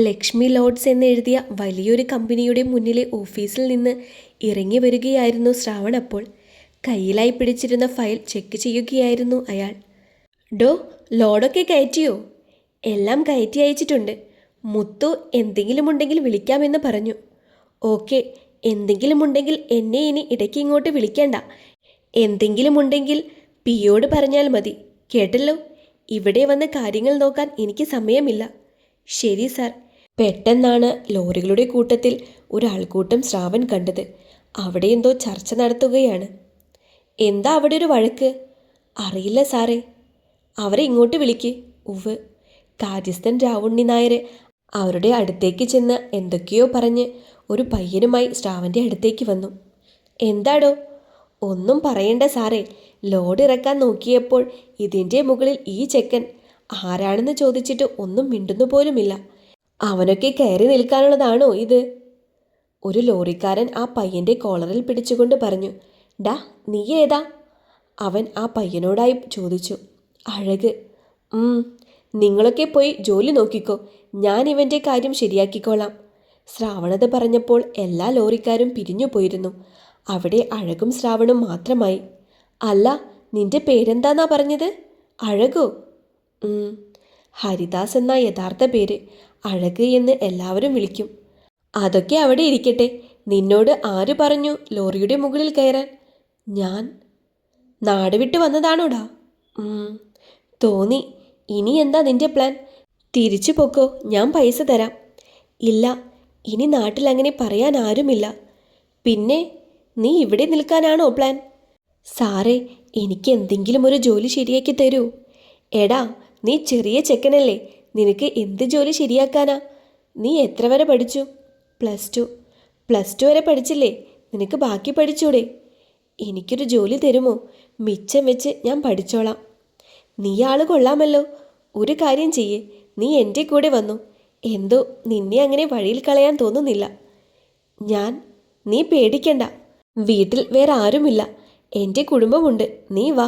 Lakshmi lords എന്നെഴുതിയ വലിയൊരു കമ്പനിയുടെ മുന്നിലെ ഓഫീസിൽ നിന്ന് ഇറങ്ങി വരികയായിരുന്നു ശ്രാവൺ. അപ്പോൾ കയ്യിലായി പിടിച്ചിരുന്ന ഫയൽ ചെക്ക് ചെയ്യുകയായിരുന്നു അയാൾ. ഡോ, ലോഡൊക്കെ കയറ്റിയോ? എല്ലാം കയറ്റി അയച്ചിട്ടുണ്ട്. മുത്തു എന്തെങ്കിലും ഉണ്ടെങ്കിൽ വിളിക്കാമെന്ന് പറഞ്ഞു. ഓക്കെ, എന്തെങ്കിലും ഉണ്ടെങ്കിൽ എന്നെ ഇനി ഇടയ്ക്ക് ഇങ്ങോട്ട് വിളിക്കേണ്ട. എന്തെങ്കിലും ഉണ്ടെങ്കിൽ പിയോട് പറഞ്ഞാൽ മതി, കേട്ടല്ലോ? ഇവിടെ വന്ന് കാര്യങ്ങൾ നോക്കാൻ എനിക്ക് സമയമില്ല. ശരി സാർ. പെട്ടെന്നാണ് ലോറികളുടെ കൂട്ടത്തിൽ ഒരാൾക്കൂട്ടം ശ്രാവൺ കണ്ടത്. അവിടെ എന്തോ ചർച്ച നടത്തുകയാണ്. എന്താ അവിടെ ഒരു വഴക്ക്? അറിയില്ല സാറേ. അവരെ ഇങ്ങോട്ട് വിളിക്ക്. ഉവ്. കാര്യസ്ഥൻ രാവുണ്ണി നായർ അവരുടെ അടുത്തേക്ക് ചെന്ന് എന്തൊക്കെയോ പറഞ്ഞ് ഒരു പയ്യനുമായി ശ്രാവൻ്റെ അടുത്തേക്ക് വന്നു. എന്താടോ? ഒന്നും പറയണ്ട സാറേ. ലോഡ് ഇറക്കാൻ നോക്കിയപ്പോൾ ഇതിൻ്റെ മുകളിൽ ഈ ചെക്കൻ ആരാണെന്ന് ചോദിച്ചിട്ട് ഒന്നും മിണ്ടുന്നു പോലുമില്ല. അവനൊക്കെ കയറി നിൽക്കാനുള്ളതാണോ ഇത്? ഒരു ലോറിക്കാരൻ ആ പയ്യൻ്റെ കോളറിൽ പിടിച്ചുകൊണ്ട് പറഞ്ഞു. ഡാ, നീ ഏതാ? അവൻ ആ പയ്യനോടായി ചോദിച്ചു. അഴക്. നിങ്ങളൊക്കെ പോയി ജോലി നോക്കിക്കോ, ഞാൻ ഇവൻ്റെ കാര്യം ശരിയാക്കിക്കോളാം. ശ്രാവണത് പറഞ്ഞപ്പോൾ എല്ലാ ലോറിക്കാരും പിരിഞ്ഞു പോയിരുന്നു. അവിടെ അഴകും ശ്രാവണും മാത്രമായി. അല്ല, നിന്റെ പേരെന്താന്നാ പറഞ്ഞത്? അഴകോ? ഹരിദാസ് എന്ന യഥാർത്ഥ പേര്. അഴക് എന്ന് എല്ലാവരും വിളിക്കും. അതൊക്കെ അവിടെ ഇരിക്കട്ടെ. നിന്നോട് ആര് പറഞ്ഞു ലോറിയുടെ മുകളിൽ കയറാൻ? ഞാൻ. നാട് വിട്ട് വന്നതാണോടാ? തോന്നി. ഇനി എന്താ നിന്റെ പ്ലാൻ? തിരിച്ചു പൊക്കോ, ഞാൻ പൈസ തരാം. ഇല്ല, ഇനി നാട്ടിൽ അങ്ങനെ പറയാൻ ആരുമില്ല. പിന്നെ നീ ഇവിടെ നിൽക്കാനാണോ പ്ലാൻ? സാറേ, എനിക്ക് എന്തെങ്കിലും ഒരു ജോലി ശരിയാക്കി തരൂ. എടാ, നീ ചെറിയ ചെക്കനല്ലേ, നിനക്ക് എന്ത് ജോലി ശരിയാക്കാനാ? നീ എത്ര വരെ പഠിച്ചു? പ്ലസ് ടു വരെ പഠിച്ചില്ലേ? നിനക്ക് ബാക്കി പഠിച്ചൂടെ? എനിക്കൊരു ജോലി തരുമോ? മിച്ചം വെച്ച് ഞാൻ പഠിച്ചോളാം. നീ ആള് കൊള്ളാമല്ലോ. ഒരു കാര്യം ചെയ്യേ, നീ എൻ്റെ കൂടെ വന്നു. എന്തോ നിന്നെ അങ്ങനെ വഴിയിൽ കളയാൻ തോന്നുന്നില്ല. നീ പേടിക്കണ്ട. വീട്ടിൽ വേറെ ആരുമില്ല. എൻ്റെ കുടുംബമുണ്ട്. നീ വാ.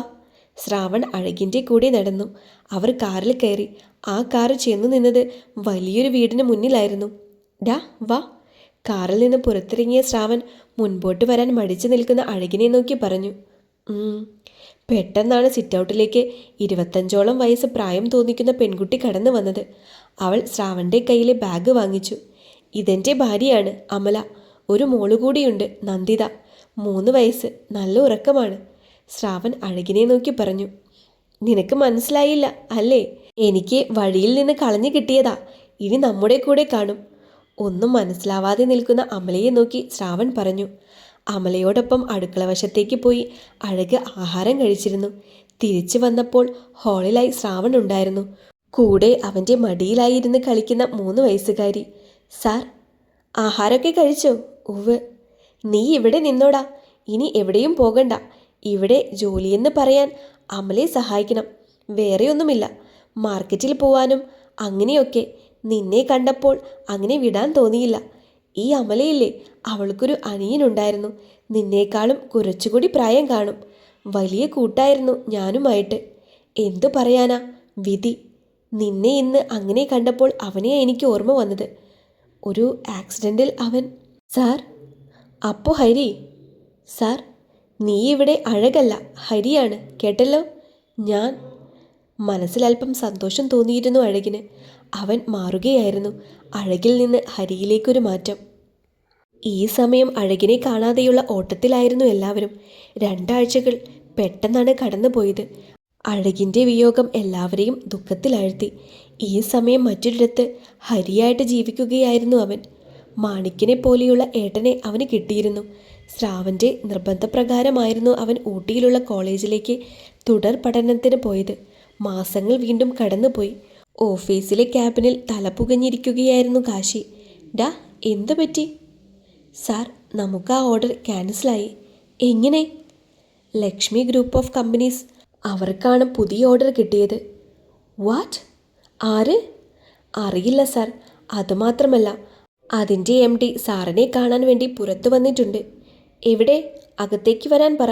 ശ്രാവൺ അഴകിൻ്റെ കൂടെ നടന്നു. അവർ കാറിൽ കയറി. ആ കാറ് ചെന്നു നിന്നത് വലിയൊരു വീടിന് മുന്നിലായിരുന്നു. ഡാ, വാ. കാറിൽ നിന്ന് പുറത്തിറങ്ങിയ ശ്രാവൺ മുൻപോട്ട് വരാൻ മടിച്ചു നിൽക്കുന്ന അഴകിനെ നോക്കി പറഞ്ഞു. പെട്ടെന്നാണ് സിറ്റൗട്ടിലേക്ക് 25ഓളം വയസ്സ് പ്രായം തോന്നിക്കുന്ന പെൺകുട്ടി കടന്നു വന്നത്. അവൾ ശ്രാവൻ്റെ കയ്യിലെ ബാഗ് വാങ്ങിച്ചു. ഇതെൻ്റെ ഭാര്യയാണ് അമല. ഒരു മോളുകൂടിയുണ്ട്, നന്ദിത. 3 വയസ്സ്. നല്ല ഉറക്കമാണ്. ശ്രാവൺ അഴകിനെ നോക്കി പറഞ്ഞു. നിനക്ക് മനസ്സിലായില്ല അല്ലേ? എനിക്ക് വഴിയിൽ നിന്ന് കളഞ്ഞു കിട്ടിയതാ. ഇനി നമ്മുടെ കൂടെ കാണും. ഒന്നും മനസ്സിലാവാതെ നിൽക്കുന്ന അമലയെ നോക്കി ശ്രാവൺ പറഞ്ഞു. അമലയോടൊപ്പം അടുക്കള വശത്തേക്ക് പോയി അഴക് ആഹാരം കഴിച്ചിരുന്നു. തിരിച്ചു വന്നപ്പോൾ ഹാളിലായി ശ്രാവൺ ഉണ്ടായിരുന്നു. കൂടെ അവൻ്റെ മടിയിലായിരുന്ന് കളിക്കുന്ന 3 വയസ്സുകാരി. സാർ, ആഹാരമൊക്കെ കഴിച്ചോ? ഉവ്. നീ ഇവിടെ നിന്നോടാ, ഇനി എവിടെയും പോകണ്ട. ഇവിടെ ജോലിയെന്ന് പറയാൻ അമലയെ സഹായിക്കണം, വേറെയൊന്നുമില്ല. മാർക്കറ്റിൽ പോവാനും അങ്ങനെയൊക്കെ. നിന്നെ കണ്ടപ്പോൾ അങ്ങനെ വിടാൻ തോന്നിയില്ല. ഈ അമലയില്ലേ, അവൾക്കൊരു അനിയനുണ്ടായിരുന്നു. നിന്നേക്കാളും കുറച്ചുകൂടി പ്രായം കാണും. വലിയ കൂട്ടായിരുന്നു ഞാനുമായിട്ട്. എന്തു പറയാനാ, വിധി. നിന്നെ ഇന്ന് അങ്ങനെ കണ്ടപ്പോൾ അവനെ എനിക്ക് ഓർമ്മ വന്നത്. ഒരു ആക്സിഡൻറ്റിൽ അവൻ. സാർ. അപ്പോ ഹരി. സാർ, നീ ഇവിടെ അഴകല്ല, ഹരിയാണ്, കേട്ടല്ലോ. ഞാൻ. മനസ്സിലല്പം സന്തോഷം തോന്നിയിരുന്നു അഴകിന്. അവൻ മാറുകയായിരുന്നു. അഴകിൽ നിന്ന് ഹരിയിലേക്കൊരു മാറ്റം. ഈ സമയം അഴകിനെ കാണാതെയുള്ള ഓട്ടത്തിലായിരുന്നു എല്ലാവരും. 2 ആഴ്ചകൾ പെട്ടെന്നാണ് കടന്നുപോയത്. അഴകിൻ്റെ വിയോഗം എല്ലാവരെയും ദുഃഖത്തിലാഴ്ത്തി. ഈ സമയം മറ്റൊരിടത്ത് ഹരിയായിട്ട് ജീവിക്കുകയായിരുന്നു അവൻ. മാണിക്കിനെ പോലെയുള്ള ഏട്ടനെ അവന് കിട്ടിയിരുന്നു. ശ്രാവൻ്റെ നിർബന്ധപ്രകാരമായിരുന്നു അവൻ ഊട്ടിയിലുള്ള കോളേജിലേക്ക് തുടർ പഠനത്തിന് പോയത്. മാസങ്ങൾ വീണ്ടും കടന്നുപോയി. ഓഫീസിലെ ക്യാബിനിൽ തലപുകഞ്ഞിരിക്കുകയായിരുന്നു കാശി. ഡാ, എന്തു പറ്റി? സാർ, നമുക്ക് ആ ഓർഡർ ക്യാൻസലായി. എങ്ങനെ? ലക്ഷ്മി ഗ്രൂപ്പ് ഓഫ് കമ്പനീസ്, അവർക്കാണ് പുതിയ ഓർഡർ കിട്ടിയത്. വാട്ട്? ആര്? അറിയില്ല സാർ. അതുമാത്രമല്ല, അതിൻ്റെ MD സാറിനെ കാണാൻ വേണ്ടി പുറത്തു വന്നിട്ടുണ്ട്. എവിടെ? അകത്തേക്ക് വരാൻ പറ.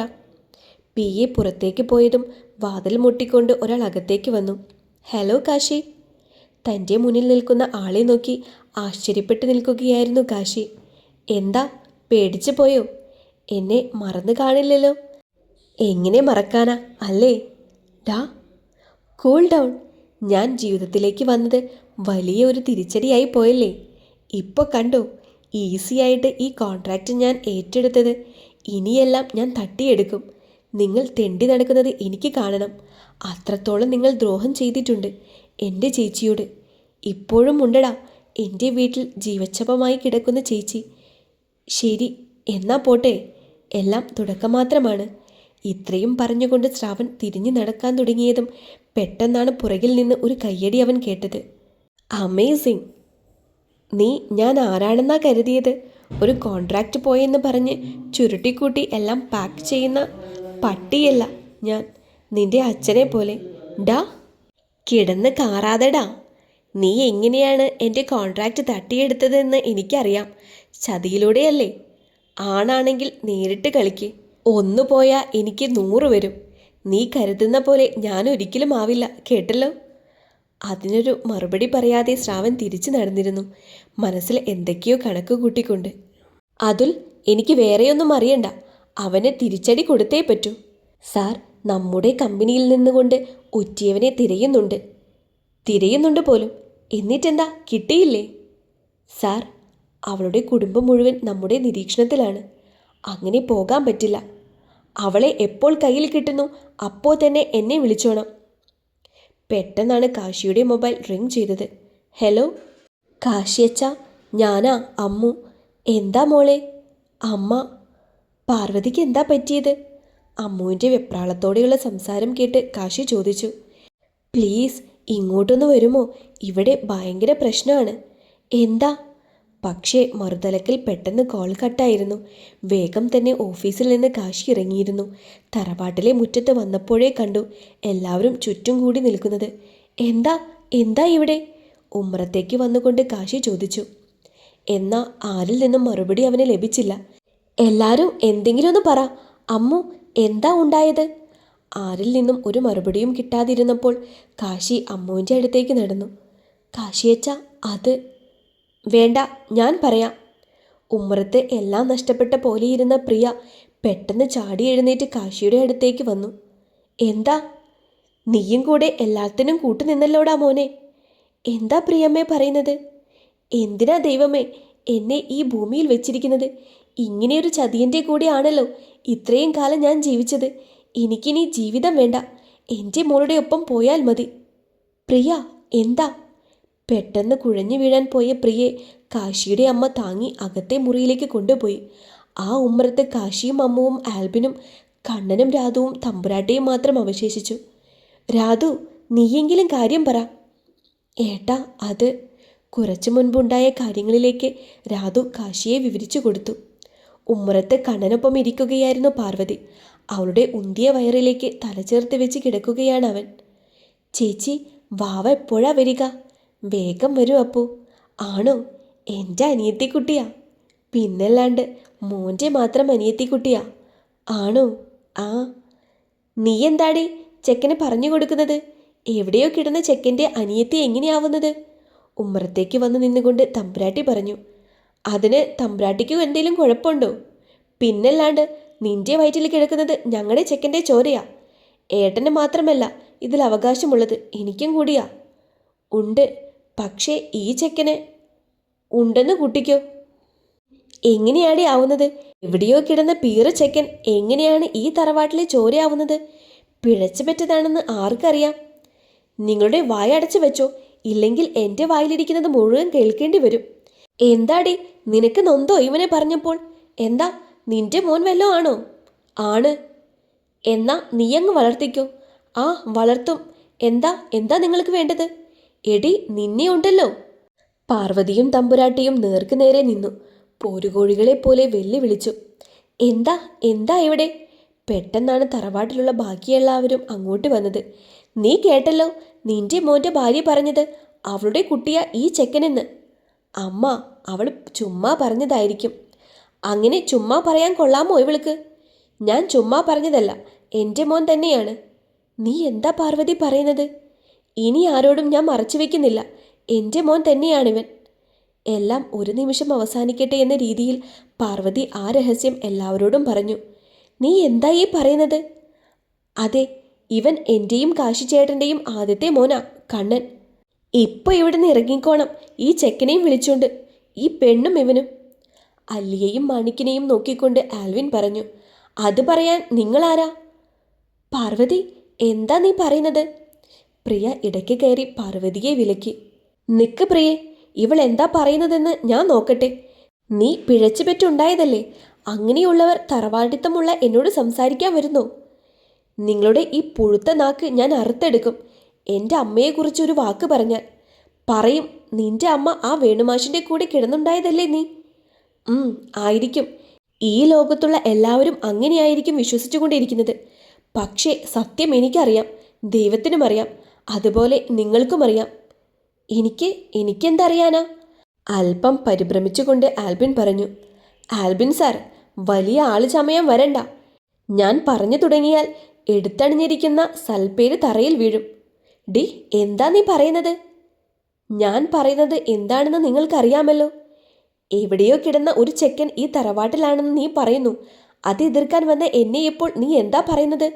PA പുറത്തേക്ക് പോയതും വാതിൽ മുട്ടിക്കൊണ്ട് ഒരാൾ അകത്തേക്ക് വന്നു. ഹലോ കാശി. തൻ്റെ മുന്നിൽ നിൽക്കുന്ന ആളെ നോക്കി ആശ്ചര്യപ്പെട്ടു നിൽക്കുകയായിരുന്നു കാശി. എന്താ, പേടിച്ചു പോയോ? എന്നെ മറന്നു കാണില്ലല്ലോ? എങ്ങനെ മറക്കാനാ, അല്ലേ? ഡാ, കൂൾ ഡൗൺ. ഞാൻ ജീവിതത്തിലേക്ക് വന്നത് വലിയ ഒരു തിരിച്ചടിയായി പോയല്ലേ? ഇപ്പോൾ കണ്ടോ, ഈസിയായിട്ട് ഈ കോൺട്രാക്റ്റ് ഞാൻ ഏറ്റെടുത്തത്. ഇനിയെല്ലാം ഞാൻ തട്ടിയെടുക്കും. നിങ്ങൾ തെണ്ടി നടക്കുന്നത് എനിക്ക് കാണണം. അത്രത്തോളം നിങ്ങൾ ദ്രോഹം ചെയ്തിട്ടുണ്ട് എൻ്റെ ചേച്ചിയോട്. ഇപ്പോഴും ഉണ്ടടാ എൻ്റെ വീട്ടിൽ ജീവച്ഛവമായി കിടക്കുന്ന ചേച്ചി. ശരി, എന്നാ പോട്ടെ, എല്ലാം തുടക്കം മാത്രമാണ്. ഇത്രയും പറഞ്ഞുകൊണ്ട് ശ്രാവൺ തിരിഞ്ഞു നടക്കാൻ തുടങ്ങിയതും പെട്ടെന്നാണ് പുറകിൽ നിന്ന് ഒരു കയ്യടി അവൻ കേട്ടത്. അമേസിങ്! നീ ഞാൻ ആരാണെന്നാ കരുതിയത്? ഒരു കോൺട്രാക്റ്റ് പോയെന്ന് പറഞ്ഞ് ചുരുട്ടിക്കൂട്ടി എല്ലാം പാക്ക് ചെയ്യുന്ന പട്ടിയല്ല ഞാൻ, നിന്റെ അച്ഛനെ പോലെ. ഡാ, കിടന്ന് കാറാതെടാ. നീ എങ്ങനെയാണ് എൻ്റെ കോൺട്രാക്റ്റ് തട്ടിയെടുത്തതെന്ന് എനിക്കറിയാം. ചതിയിലൂടെയല്ലേ? ആണാണെങ്കിൽ നേരിട്ട് കളിക്ക്. ഒന്നു പോയാൽ എനിക്ക് 100 വരും. നീ കരുതുന്ന പോലെ ഞാൻ ഒരിക്കലും ആവില്ല, കേട്ടല്ലോ? അതിനൊരു മറുപടി പറയാതെ ശ്രാവൺ തിരിച്ചു നടന്നിരുന്നു, മനസ്സിൽ എന്തൊക്കെയോ കണക്ക് കൂട്ടിക്കൊണ്ട്. അതുൽ, എനിക്ക് വേറെയൊന്നും അറിയണ്ട. അവന് തിരിച്ചടി കൊടുത്തേ പറ്റൂ. സാർ, നമ്മുടെ കമ്പനിയിൽ നിന്നുകൊണ്ട് ഒറ്റിയവനെ തിരയുന്നുണ്ട് പോലും. എന്നിട്ടെന്താ, കിട്ടിയില്ലേ? സാർ, അവളുടെ കുടുംബം മുഴുവൻ നമ്മുടെ നിരീക്ഷണത്തിലാണ്. അങ്ങനെ പോകാൻ പറ്റില്ല. അവളെ എപ്പോൾ കയ്യിൽ കിട്ടുന്നു അപ്പോൾ തന്നെ എന്നെ വിളിച്ചോണം. പെട്ടെന്നാണ് കാശിയുടെ മൊബൈൽ റിങ് ചെയ്തത്. ഹലോ കാശിയച്ച, ഞാനാ അമ്മു. എന്താ മോളെ? അമ്മ. പാർവതിക്ക് എന്താ പറ്റിയത്? അമ്മുവിൻ്റെ വെപ്രാളത്തോടെയുള്ള സംസാരം കേട്ട് കാശി ചോദിച്ചു. പ്ലീസ് ഇങ്ങോട്ടൊന്ന് വരുമോ? ഇവിടെ ഭയങ്കര പ്രശ്നമാണ്. എന്താ? പക്ഷേ മറുതലക്കിൽ പെട്ടെന്ന് കോൾ കട്ടായിരുന്നു. വേഗം തന്നെ ഓഫീസിൽ നിന്ന് കാശി ഇറങ്ങിയിരുന്നു. തറവാട്ടിലെ മുറ്റത്ത് വന്നപ്പോഴേ കണ്ടു എല്ലാവരും ചുറ്റും കൂടി നിൽക്കുന്നത്. എന്താ ഇവിടെ? ഉമ്മറത്തേക്ക് വന്നുകൊണ്ട് കാശി ചോദിച്ചു. എന്നാൽ ആരിൽ നിന്നും മറുപടി അവന് ലഭിച്ചില്ല. എല്ലാവരും എന്തെങ്കിലും ഒന്ന് പറ അമ്മു, എന്താ ഉണ്ടായത്? ആരിൽ നിന്നും ഒരു മറുപടിയും കിട്ടാതിരുന്നപ്പോൾ കാശി അമ്മുവിൻ്റെ അടുത്തേക്ക് നടന്നു. കാശിയച്ച, അത് വേണ്ട, ഞാൻ പറയാം. ഉമ്മറത്ത് എല്ലാം നഷ്ടപ്പെട്ട പോലെയിരുന്ന പ്രിയ പെട്ടെന്ന് ചാടി എഴുന്നേറ്റ് കാശിയുടെ അടുത്തേക്ക് വന്നു. എന്താ? നീയും കൂടെ എല്ലാത്തിനും കൂട്ടുനിന്നല്ലോടാ മോനെ. എന്താ പ്രിയമ്മേ പറയുന്നത്? എന്തിനാ ദൈവമേ എന്നെ ഈ ഭൂമിയിൽ വെച്ചിരിക്കുന്നത്? ഇങ്ങനെയൊരു ചതിയൻ്റെ കൂടെ ആണല്ലോ ഇത്രയും കാലം ഞാൻ ജീവിച്ചത്. എനിക്കിനി ജീവിതം വേണ്ട. എൻ്റെ മോളുടെ ഒപ്പം പോയാൽ മതി. പ്രിയ, എന്താ? പെട്ടെന്ന് കുഴഞ്ഞു വീഴാൻ പോയ പ്രിയെ കാശിയുടെ അമ്മ താങ്ങി അകത്തെ മുറിയിലേക്ക് കൊണ്ടുപോയി. ആ ഉമ്മറത്ത് കാശിയും അമ്മുവും ആൽബിനും കണ്ണനും രാധുവും തമ്പുരാട്ടിയും മാത്രം അവശേഷിച്ചു. രാധു, നീയെങ്കിലും കാര്യം പറ. ഏട്ടാ, അത് കുറച്ചു മുൻപുണ്ടായ കാര്യങ്ങളിലേക്ക് രാധു കാശിയെ വിവരിച്ചു കൊടുത്തു. ഉമ്മറത്ത് കണ്ണനൊപ്പം ഇരിക്കുകയായിരുന്നു പാർവതി. അവളുടെ ഉന്തിയ വയറിലേക്ക് തലചേർത്ത് വെച്ച് കിടക്കുകയാണ് അവൻ. ചേച്ചി, വാവ എപ്പോഴാ വരിക? വേഗം വരൂ അപ്പു. ആണോ? എൻ്റെ അനിയത്തിക്കുട്ടിയാ. പിന്നല്ലാണ്ട് മോൻ്റെ മാത്രം അനിയത്തിക്കുട്ടിയാ. ആണോ? ആ. നീ എന്താടി ചെക്കന് പറഞ്ഞു കൊടുക്കുന്നത്? എവിടെയോ കിടന്ന ചെക്കൻ്റെ അനിയത്തി എങ്ങനെയാവുന്നത്? ഉമ്മറത്തേക്ക് വന്ന് നിന്നുകൊണ്ട് തമ്പുരാട്ടി പറഞ്ഞു. അതിന് തമ്പുരാട്ടിക്കും എന്തെങ്കിലും കുഴപ്പമുണ്ടോ? പിന്നല്ലാണ്ട് നിന്റെ വയറ്റിൽ കിടക്കുന്നത് ഞങ്ങളുടെ ചെക്കൻ്റെ ചോരയാ. ഏട്ടന് മാത്രമല്ല ഇതിൽ അവകാശമുള്ളത്, എനിക്കും കൂടിയാ. ഉണ്ട്, പക്ഷേ ഈ ചെക്കന് ഉണ്ടെന്ന് കുട്ടിക്കോ? എങ്ങനെയാടി ആവുന്നത്? എവിടെയോ കിടന്ന പീറ ചെക്കൻ എങ്ങനെയാണ് ഈ തറവാട്ടിലെ ചോരയാവുന്നത്? പിഴച്ചു പറ്റതാണെന്ന് ആർക്കറിയാം? നിങ്ങളുടെ വായ അടച്ചു വെച്ചോ, ഇല്ലെങ്കിൽ എൻ്റെ വായിലിരിക്കുന്നത് മുഴുവൻ കേൾക്കേണ്ടി വരും. എന്താടി, നിനക്ക് നൊന്തോ ഇവനെ പറഞ്ഞപ്പോൾ? എന്താ, നിന്റെ മോൻ വല്ലോ ആണോ? ആണ്. എന്നാ നീയങ്ങ് വളർത്തിക്കോ. ആ, വളർത്തും. എന്താ നിങ്ങൾക്ക് വേണ്ടത്? എടി, നിന്നെ ഉണ്ടല്ലോ. പാർവതിയും നേർക്ക് നേരെ നിന്നു. പോരുകോഴികളെ പോലെ വെല്ലുവിളിച്ചു. എന്താ ഇവിടെ? പെട്ടെന്നാണ് തറവാട്ടിലുള്ള ബാക്കിയെല്ലാവരും അങ്ങോട്ട് വന്നത്. നീ കേട്ടല്ലോ നിന്റെ മോൻ്റെ ഭാര്യ പറഞ്ഞത്, അവളുടെ കുട്ടിയാ ഈ ചെക്കനെന്ന്. അമ്മ, അവൾ ചുമ്മാ പറഞ്ഞതായിരിക്കും. അങ്ങനെ ചുമ്മാ പറയാൻ കൊള്ളാമോ ഇവൾക്ക്? ഞാൻ ചുമ്മാ പറഞ്ഞതല്ല, എൻ്റെ മോൻ തന്നെയാണ്. നീ എന്താ പാർവതി പറയുന്നത്? ഇനി ആരോടും ഞാൻ മറച്ചു വയ്ക്കുന്നില്ല. എൻ്റെ മോൻ തന്നെയാണിവൻ. എല്ലാം ഒരു നിമിഷം അവസാനിക്കട്ടെ എന്ന രീതിയിൽ പാർവതി ആ രഹസ്യം എല്ലാവരോടും പറഞ്ഞു. നീ എന്തായി പറയുന്നത്? അതെ, ഇവൻ എൻ്റെയും കാശിച്ചേട്ടൻ്റെയും ആദ്യത്തെ മോനാ, കണ്ണൻ. ഇപ്പോൾ ഇവിടുന്ന് ഇറങ്ങിക്കോണം, ഈ ചെക്കനെയും വിളിച്ചോണ്ട്, ഈ പെണ്ണും ഇവനും. അല്ലിയെയും മാണിക്കിനെയും നോക്കിക്കൊണ്ട് ആൽവിൻ പറഞ്ഞു. അത് പറയാൻ നിങ്ങളാരാ? പാർവതി, എന്താ നീ പറയുന്നത്? പ്രിയ ഇടയ്ക്ക് കയറി പാർവതിയെ വിലക്കി. നിക്ക് പ്രിയേ, ഇവൾ എന്താ പറയുന്നതെന്ന് ഞാൻ നോക്കട്ടെ. നീ പിഴച്ചു പെറ്റുണ്ടായതല്ലേ? അങ്ങനെയുള്ളവർ തറവാടിത്തമുള്ള എന്നോട് സംസാരിക്കാൻ വരുന്നോ? നിങ്ങളുടെ ഈ പുഴുത്ത നാക്ക് ഞാൻ അറുത്തെടുക്കും. എൻ്റെ അമ്മയെക്കുറിച്ചൊരു വാക്ക് പറഞ്ഞാൽ പറയും നിന്റെ അമ്മ ആ വേണുമാഷിൻ്റെ കൂടെ കിടന്നുണ്ടായതല്ലേ നീ. ആയിരിക്കും. ഈ ലോകത്തുള്ള എല്ലാവരും അങ്ങനെയായിരിക്കും വിശ്വസിച്ചുകൊണ്ടിരിക്കുന്നത്. പക്ഷേ സത്യം എനിക്കറിയാം, ദൈവത്തിനും അറിയാം, അതുപോലെ നിങ്ങൾക്കും അറിയാം. എനിക്കെന്തറിയാനാ? അല്പം പരിഭ്രമിച്ചുകൊണ്ട് ആൽബിൻ പറഞ്ഞു. ആൽബിൻ സാർ, വലിയ ആള് ചമയാൻ വരണ്ട. ഞാൻ പറഞ്ഞു തുടങ്ങിയാൽ എടുത്തണിഞ്ഞിരിക്കുന്ന സൽപ്പേര് തറയിൽ വീഴും. ഡി, എന്താ നീ പറയുന്നത്? ഞാൻ പറയുന്നത് എന്താണെന്ന് നിങ്ങൾക്കറിയാമല്ലോ. എവിടെയോ കിടന്ന ഒരു ചെക്കൻ ഈ തറവാട്ടിലാണെന്ന് നീ പറയുന്നു. അത് എതിർക്കാൻ വന്ന എന്നെ ഇപ്പോൾ നീ എന്താ പറയുന്നത്?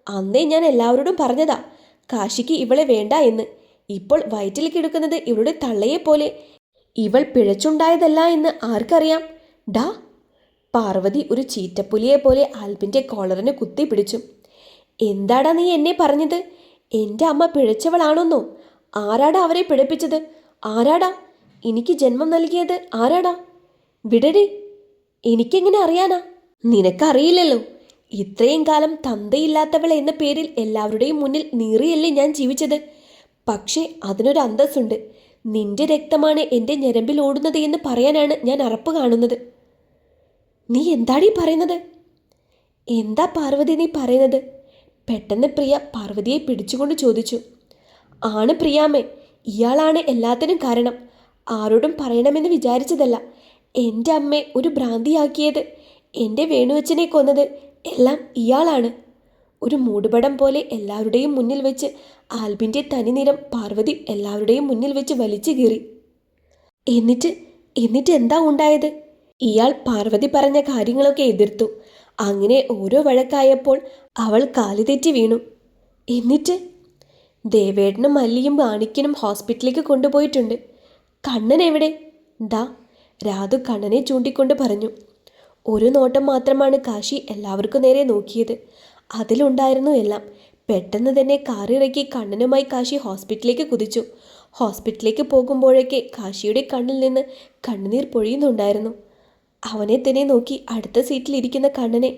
അന്നേ ഞാൻ എല്ലാവരോടും പറഞ്ഞതാ കാശിക്ക് ഇവളെ വേണ്ട എന്ന്. ഇപ്പോൾ വയറ്റിൽ കിടക്കുന്നത് ഇവളുടെ തള്ളയെപ്പോലെ. ഇവൾ പിഴച്ചുണ്ടായതല്ല എന്ന് ആർക്കറിയാം? ഡാ! പാർവതി ഒരു ചീറ്റപ്പുലിയെ പോലെ ആൽബിൻ്റെ കോളറിന് കുത്തി പിടിച്ചു. എന്താടാ നീ എന്നെ പറഞ്ഞത്? എൻ്റെ അമ്മ പിഴച്ചവളാണെന്നോ? ആരാടാ അവരെ പിഴപ്പിച്ചത്? ആരാടാ എനിക്ക് ജന്മം നൽകിയത്? ആരാടാ? വിടടി, എനിക്കെങ്ങനെ അറിയാനാ? നിനക്കറിയില്ലല്ലോ. ഇത്രയും കാലം തന്തയില്ലാത്തവൾ എന്ന പേരിൽ എല്ലാവരുടെയും മുന്നിൽ നീറിയല്ലേ ഞാൻ ജീവിച്ചത്. പക്ഷേ അതിനൊരു അന്തസ്സുണ്ട്. നിന്റെ രക്തമാണ് എൻ്റെ ഞരമ്പിൽ ഓടുന്നത് എന്ന് പറയാനാണ് ഞാൻ അറപ്പ് കാണുന്നത്. നീ എന്താടീ പറയുന്നത്? എന്താ പാർവതി നീ പറയുന്നത്? പെട്ടെന്ന് പ്രിയ പാർവതിയെ പിടിച്ചുകൊണ്ട് ചോദിച്ചു. ആണ് പ്രിയാമ്മേ, ഇയാളാണ് എല്ലാത്തിനും കാരണം. ആരോടും പറയണമെന്ന് വിചാരിച്ചതല്ല. എൻ്റെ അമ്മയെ ഒരു ഭ്രാന്തിയാക്കിയത്, എൻ്റെ വേണുവച്ചനെ കൊന്നത് എല്ലാം ഇയാളാണ്. ഒരു മൂടുപടം പോലെ എല്ലാവരുടെയും മുന്നിൽ വെച്ച് ആൽബിൻ്റെ തനിനിറം പാർവതി എല്ലാവരുടെയും മുന്നിൽ വെച്ച് വലിച്ചു കീറി. എന്നിട്ട് എന്താ ഉണ്ടായത്? ഇയാൾ പാർവതി പറഞ്ഞ കാര്യങ്ങളൊക്കെ എതിർത്തു. അങ്ങനെ ഓരോ വഴക്കായപ്പോൾ അവൾ കാലുതെറ്റി വീണു. എന്നിട്ട് ദേവേട്ടനും മല്ലിയും മാണിക്കനും ഹോസ്പിറ്റലിലേക്ക് കൊണ്ടുപോയിട്ടുണ്ട്. കണ്ണൻ എവിടെ? ദാ, രാധു കണ്ണനെ ചൂണ്ടിക്കൊണ്ട് പറഞ്ഞു. ഒരു നോട്ടം മാത്രമാണ് കാശി എല്ലാവർക്കും നേരെ നോക്കിയത്. അതിലുണ്ടായിരുന്നു എല്ലാം. പെട്ടെന്ന് തന്നെ കാറിറക്കി കണ്ണനുമായി കാശി ഹോസ്പിറ്റലിലേക്ക് കുതിച്ചു. ഹോസ്പിറ്റലിലേക്ക് പോകുമ്പോഴേക്ക് കാശിയുടെ കണ്ണിൽ നിന്ന് കണ്ണുനീർ പൊഴിയുന്നുണ്ടായിരുന്നു. അവനെ തന്നെ നോക്കി അടുത്ത സീറ്റിലിരിക്കുന്ന കണ്ണനെ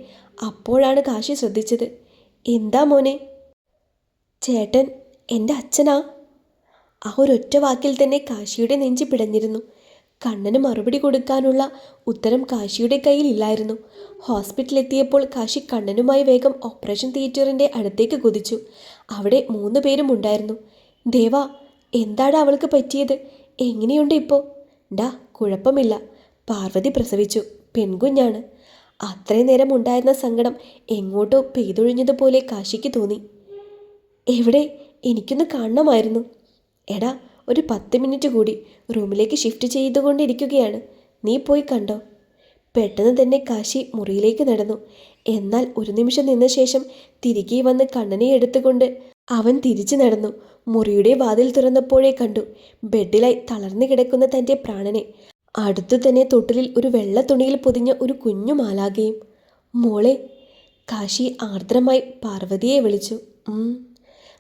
അപ്പോഴാണ് കാശി ശ്രദ്ധിച്ചത്. എന്താ മോനെ? ചേട്ടൻ എൻ്റെ അച്ഛനാ? ആ ഒരൊറ്റ വാക്കിൽ തന്നെ കാശിയുടെ നെഞ്ച് പിടഞ്ഞിരുന്നു. കണ്ണന് മറുപടി കൊടുക്കാനുള്ള ഉത്തരം കാശിയുടെ കയ്യിലില്ലായിരുന്നു. ഹോസ്പിറ്റലെത്തിയപ്പോൾ കാശി കണ്ണനുമായി വേഗം ഓപ്പറേഷൻ തിയേറ്ററിൻ്റെ അടുത്തേക്ക് കുതിച്ചു. അവിടെ 3 പേരും ഉണ്ടായിരുന്നു. ദേവാ, എന്താടാ അവൾക്ക് പറ്റിയത്? എങ്ങനെയുണ്ട് ഇപ്പോൾ? ഡാ, കുഴപ്പമില്ല. പാർവതി പ്രസവിച്ചു. പെൺകുഞ്ഞാണ്. അത്രയും നേരം ഉണ്ടായിരുന്ന സങ്കടം എങ്ങോട്ടോ പെയ്തൊഴിഞ്ഞതുപോലെ കാശിക്ക് തോന്നി. എവിടെ? എനിക്കൊന്ന് കാണണമായിരുന്നു. എടാ, ഒരു 10 മിനിറ്റ് കൂടി. റൂമിലേക്ക് ഷിഫ്റ്റ് ചെയ്തുകൊണ്ടിരിക്കുകയാണ്. നീ പോയി കണ്ടോ? പെട്ടെന്ന് തന്നെ കാശി മുറിയിലേക്ക് നടന്നു. എന്നാൽ ഒരു നിമിഷം നിന്ന ശേഷം തിരികെ വന്ന് കണ്ണനെ എടുത്തുകൊണ്ട് അവൻ തിരിച്ചു നടന്നു. മുറിയുടെ വാതിൽ തുറന്നപ്പോഴേ കണ്ടു ബെഡിലായി തളർന്നു കിടക്കുന്ന തൻ്റെ പ്രാണനെ. അടുത്തു തന്നെ തൊട്ടിലിൽ ഒരു വെള്ള തുണിയിൽ പൊതിഞ്ഞ ഒരു കുഞ്ഞു മാലാകയും. മോളെ! കാശി ആർദ്രമായി പാർവതിയെ വിളിച്ചു.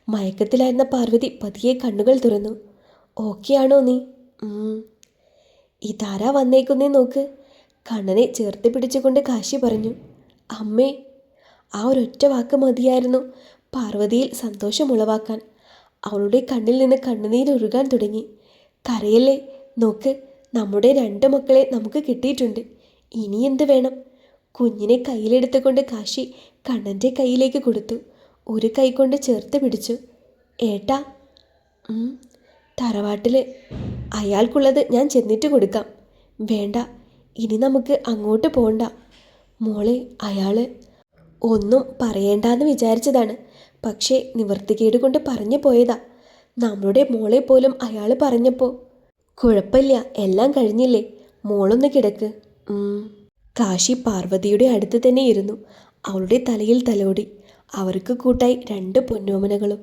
മയക്കത്തിലായിരുന്ന പാർവതി പതിയെ കണ്ണുകൾ തുറന്നു. ഓക്കെ ആണോ നീ? ഇതാരാ വന്നേക്കുന്നേ നോക്ക്. കണ്ണനെ ചേർത്ത് പിടിച്ചുകൊണ്ട് കാശി പറഞ്ഞു. അമ്മേ! ആ ഒരൊറ്റ വാക്ക് മതിയായിരുന്നു പാർവതിയിൽ സന്തോഷമുളവാക്കാൻ. അവളുടെ കണ്ണിൽ നിന്ന് കണ്ണുനീരൊഴുകാൻ തുടങ്ങി. കരയല്ലേ, നോക്ക്, നമ്മുടെ 2 മക്കളെ നമുക്ക് കിട്ടിയിട്ടുണ്ട്. ഇനി എന്ത് വേണം? കുഞ്ഞിനെ കയ്യിലെടുത്തുകൊണ്ട് കാശി കണ്ണൻ്റെ കയ്യിലേക്ക് കൊടുത്തു. ഒരു കൈ കൊണ്ട് ചേർത്ത് പിടിച്ചു. ഏട്ടാ! തറവാട്ടിൽ അയാൾക്കുള്ളത് ഞാൻ ചെന്നിട്ട് കൊടുക്കാം. വേണ്ട, ഇനി നമുക്ക് അങ്ങോട്ട് പോകണ്ട. മോളെ, അയാൾ ഒന്നും പറയേണ്ടെന്ന് വിചാരിച്ചതാണ്. പക്ഷേ നിവർത്തികേട് കൊണ്ട് പറഞ്ഞു പോയതാ. നമ്മളുടെ മോളെ പോലും അയാൾ പറഞ്ഞപ്പോൾ കുഴപ്പമില്ല, എല്ലാം കഴിഞ്ഞില്ലേ, മോളൊന്ന് കിടക്ക്. കാശി പാർവതിയുടെ അടുത്ത് തന്നെ ഇരുന്നു. അവളുടെ തലയിൽ തലോടി. അവർക്ക് കൂട്ടായി 2 പൊന്നോമനകളും.